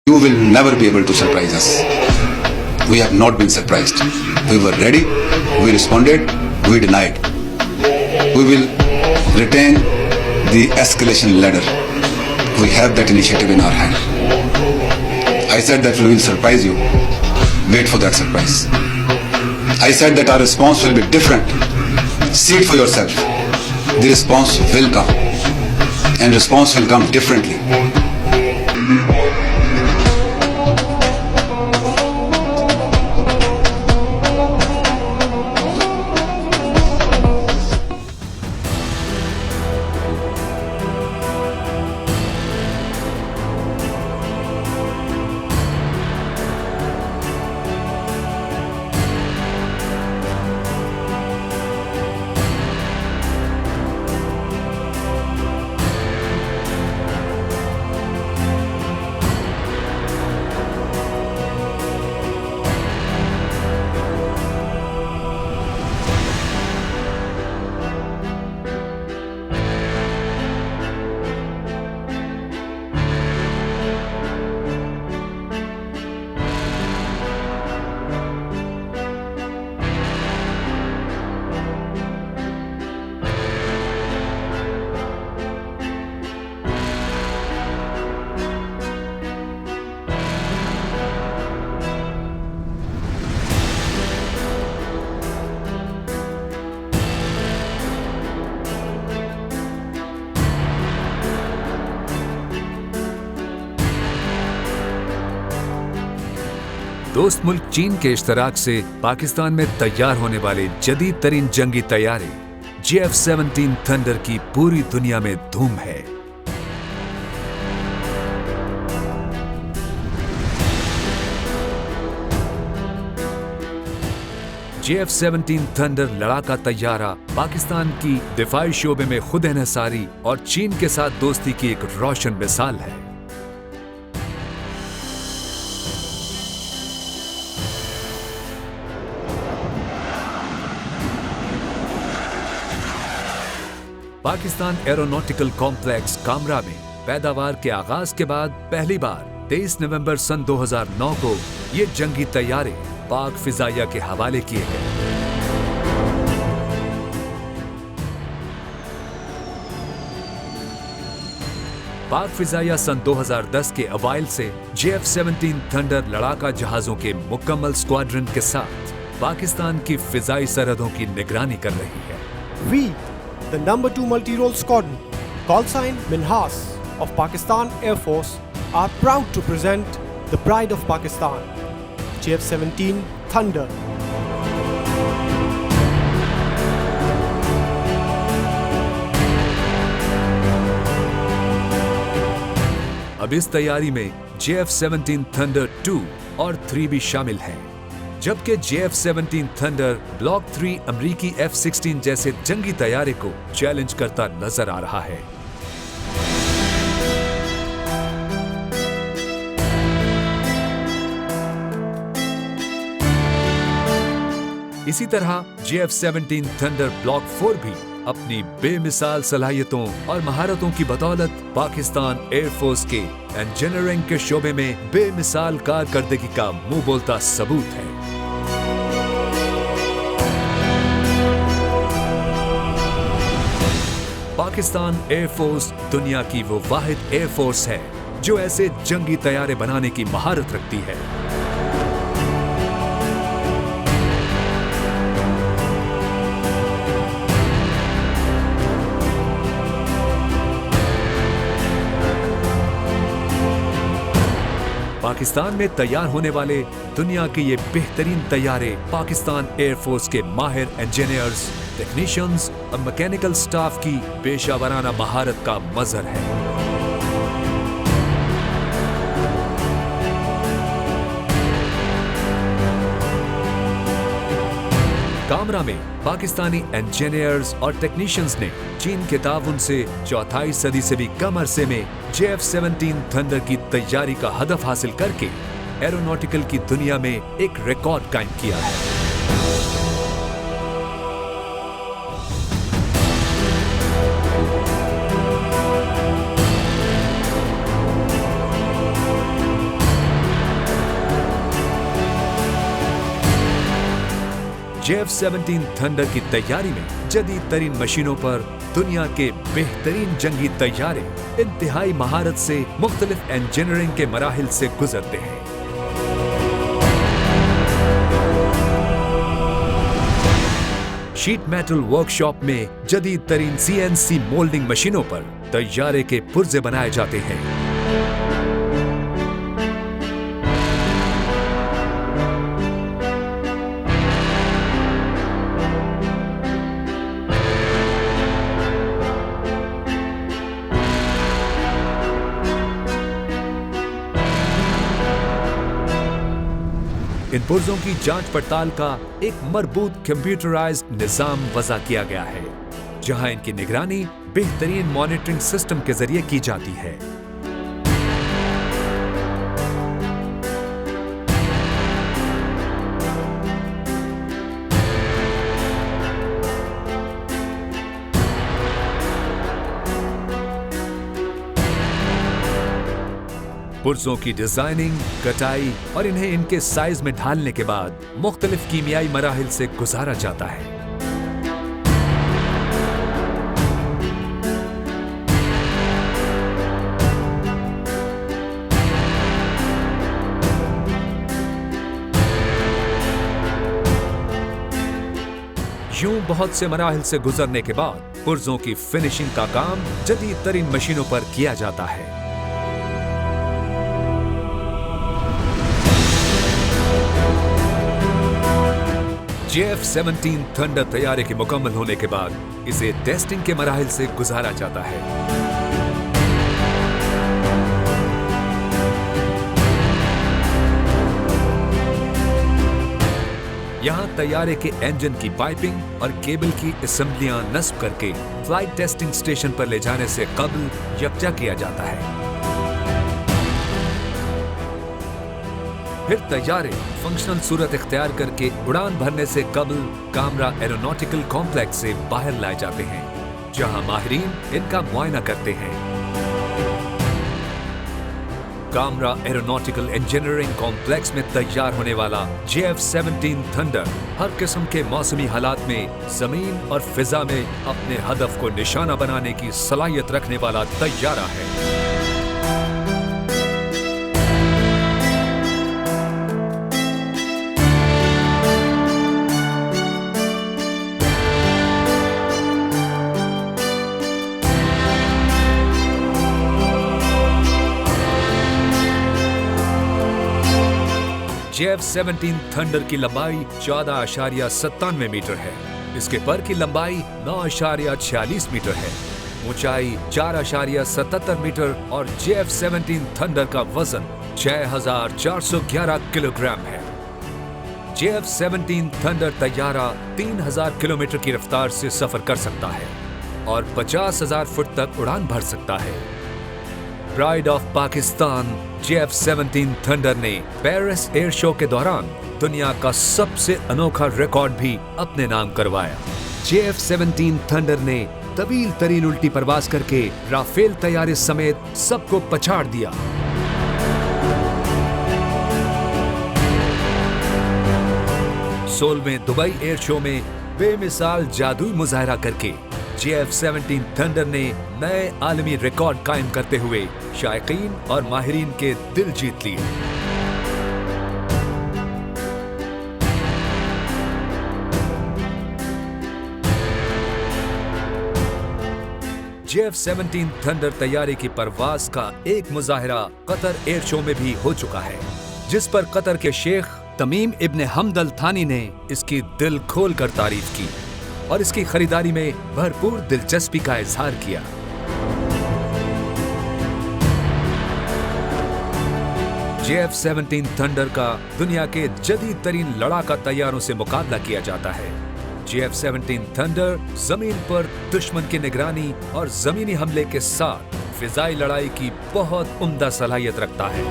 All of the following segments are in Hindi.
You will never be able to surprise us. We have not been surprised. We were ready, we responded, we denied. We will retain the escalation ladder. We have that initiative in our hand. I said that we will surprise you. Wait for that surprise. I said that our response will be different. See it for yourself. The response will come. And response will come differently. दोस्त मुल्क चीन के इश्तराक से पाकिस्तान में तैयार होने वाले जदीद तरीन जंगी तैयारे JF-17 थंडर की पूरी दुनिया में धूम है। JF-17 थंडर लड़ाका तैयारा पाकिस्तान की दिफाई शोबे में खुद इन्हिसारी और चीन के साथ दोस्ती की एक रोशन मिसाल है। पाकिस्तान एरोनॉटिकल कॉम्प्लेक्स कामरा में पैदावार के आगाज के बाद पहली बार 23 नवंबर सन 2009 को ये जंगी तैयारे पाक फिजाइया के हवाले किए गए। पाक फिजाइया सन 2010 के अवाइल से JF-17 थंडर लड़ाका जहाजों के मुकम्मल स्क्वाड्रन के साथ पाकिस्तान की फिजाई सरहदों की निगरानी कर रही है। We, the number 2 multi-role squadron, call sign Minhas of Pakistan Air Force, are proud to present the pride of Pakistan, JF-17 Thunder. अब इस तैयारी में JF-17 थंडर 2 और 3 भी शामिल हैं, जबकि JF-17 थंडर ब्लॉक 3 अमरीकी F-16 जैसे जंगी तैयारे को चैलेंज करता नजर आ रहा है। इसी तरह JF-17 थंडर ब्लॉक 4 भी अपनी बेमिसाल सलाहियतों और महारतों की बदौलत पाकिस्तान एयरफोर्स के इंजीनियरिंग के शोबे में बेमिसाल कारकर्दगी का मुंह बोलता सबूत है। पाकिस्तान एयरफोर्स दुनिया की वो वाहिद एयरफोर्स है जो ऐसे जंगी तैयारे बनाने की महारत रखती है। पाकिस्तान में तैयार होने वाले दुनिया के ये बेहतरीन तैयारे पाकिस्तान एयरफोर्स के माहिर इंजीनियर्स, टेक्नीशियंस और मैकेनिकल स्टाफ की पेशावराना महारत का मजहर है। कामरा में पाकिस्तानी इंजीनियर्स और टेक्नीशियंस ने चीन के ताउन से चौथाई सदी से भी कम अरसे में JF-17 थंडर की तैयारी का हदफ हासिल करके एरोनॉटिकल की दुनिया में एक रिकॉर्ड कायम किया है। JF-17 थंडर की तैयारी में जदीद तरीन मशीनों पर दुनिया के बेहतरीन जंगी तैयारे इंतहाई महारत से मुख्तलिफ इंजीनियरिंग के मराहिल से गुजरते हैं। शीट मेटल वर्कशॉप में जदीद तरीन CNC मोल्डिंग मशीनों पर तैयारे के पुर्जे बनाए जाते हैं। इन पुर्जों की जांच पड़ताल का एक मरबूत कंप्यूटराइज्ड निजाम वज़ा किया गया है, जहां इनकी निगरानी बेहतरीन मॉनिटरिंग सिस्टम के जरिए की जाती है। पुर्जों की डिजाइनिंग, कटाई और इन्हें इनके साइज में ढालने के बाद मुख्तलिफ कीमियाई मराहिल से गुजारा जाता है। यूं बहुत से मराहिल से गुजरने के बाद पुर्जों की फिनिशिंग का काम जदीद तरीन मशीनों पर किया जाता है। JF-17 थंडर तैयारे के मुकम्मल होने के बाद इसे टेस्टिंग के मराहिल से गुजारा जाता है। यहां तैयारे के इंजन की पाइपिंग और केबल की असेंबलियां नस्ब करके फ्लाइट टेस्टिंग स्टेशन पर ले जाने से कबल यकजा किया जाता है। फिर तैयारे फंक्शनल सूरत इख्तियार करके उड़ान भरने से कबल कामरा एरोनॉटिकल कॉम्प्लेक्स से बाहर लाए जाते हैं, जहां माहिरीन इनका मुआयना करते हैं। कामरा एरोनॉटिकल इंजीनियरिंग कॉम्प्लेक्स में तैयार होने वाला JF-17 थंडर हर किस्म के मौसमी हालात में जमीन और फिजा में अपने हदफ को निशाना बनाने की सलाहियत रखने वाला तैयारा है। JF-17 थंडर की लंबाई 14.97 मीटर है। इसके पर की लंबाई 9.46 मीटर है, ऊंचाई 4.77 मीटर और JF-17 थंडर का वजन 6,411 किलोग्राम है। JF-17 थंडर तैयारा 3,000 किलोमीटर की रफ्तार से सफर कर सकता है और 50,000 फुट तक उड़ान भर सकता है। Pride of Pakistan JF-17 thunder ने पेरिस एयर शो के दौरान दुनिया का सबसे अनोखा रिकॉर्ड भी अपने नाम करवाया। JF-17 थंडर ने तवील तरीन उल्टी परवाज करके राफेल तैयारे समेत सबको पछाड़ दिया। सोल में दुबई एयर शो में बेमिसाल जादुई मुजाहरा करके JF-17 थंडर ने नए आलमी रिकॉर्ड कायम करते हुए शायकीन और माहिरीन के दिल जीत लिए। JF-17 थंडर तैयारे की परवाज का एक मुजाहरा कतर एयर शो में भी हो चुका है, जिस पर कतर के शेख तमीम इब्न हमद अल थानी ने इसकी दिल खोल कर तारीफ की और इसकी खरीदारी में भरपूर दिलचस्पी का इजहार किया। JF-17 थंडर का दुनिया के जदीद तरीन लड़ाका तैयारों से मुकाबला किया जाता है। JF-17 थंडर जमीन पर दुश्मन की निगरानी और जमीनी हमले के साथ फिजाई लड़ाई की बहुत उम्दा सलाहियत रखता है।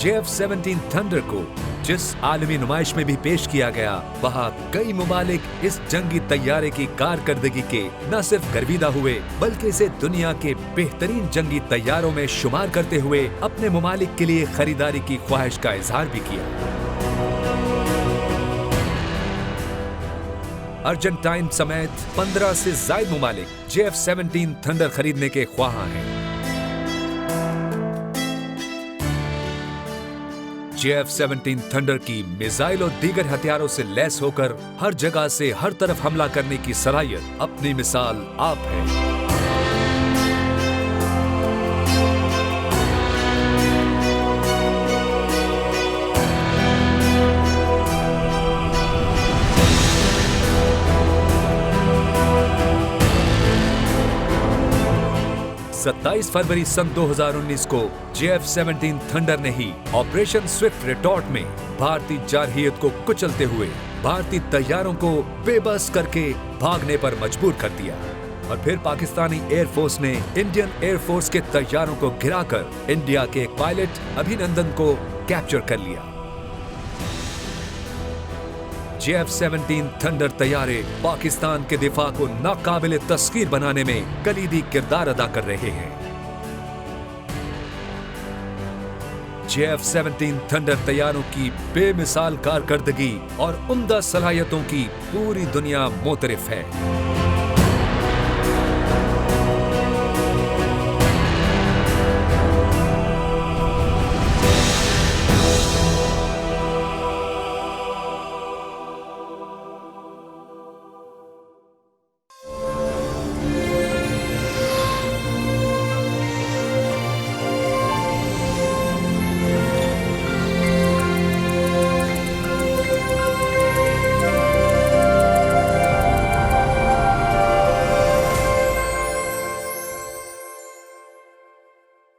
JF-17 थंडर को जिस आलमी नुमाइश में भी पेश किया गया, वहाँ कई मुमालिक इस जंगी तैयारे की कारकर्दगी के न सिर्फ गर्विदा हुए, बल्कि इसे दुनिया के बेहतरीन जंगी तैयारों में शुमार करते हुए अपने मुमालिक के लिए खरीदारी की ख्वाहिश का इजहार भी किया। अर्जेंटाइन समेत 15 से ज्यादा मुमालिक JF-17 थंडर खरीदने के ख्वाहां हैं। JF-17 थंडर की मिसाइल और दीगर हथियारों से लैस होकर हर जगह से हर तरफ हमला करने की सलाहियत अपनी मिसाल आप है। सत्ताईस फरवरी सन 2019 को JF-17 थंडर ने ही ऑपरेशन स्विफ्ट रिटॉर्ट में भारतीय जारहियत को कुचलते हुए भारतीय तैयारों को बेबस करके भागने पर मजबूर कर दिया और फिर पाकिस्तानी एयरफोर्स ने इंडियन एयरफोर्स के तैयारों को गिराकर इंडिया के एक पायलट अभिनंदन को कैप्चर कर लिया। JF-17 थंडर तैयारे पाकिस्तान के दिफा को नाकाबिले तस्कीर बनाने में कलीदी किरदार अदा कर रहे हैं। JF-17 थंडर तैयारों की बेमिसाल कारकर्दगी और उम्दा सलाहियतों की पूरी दुनिया मोतरिफ है।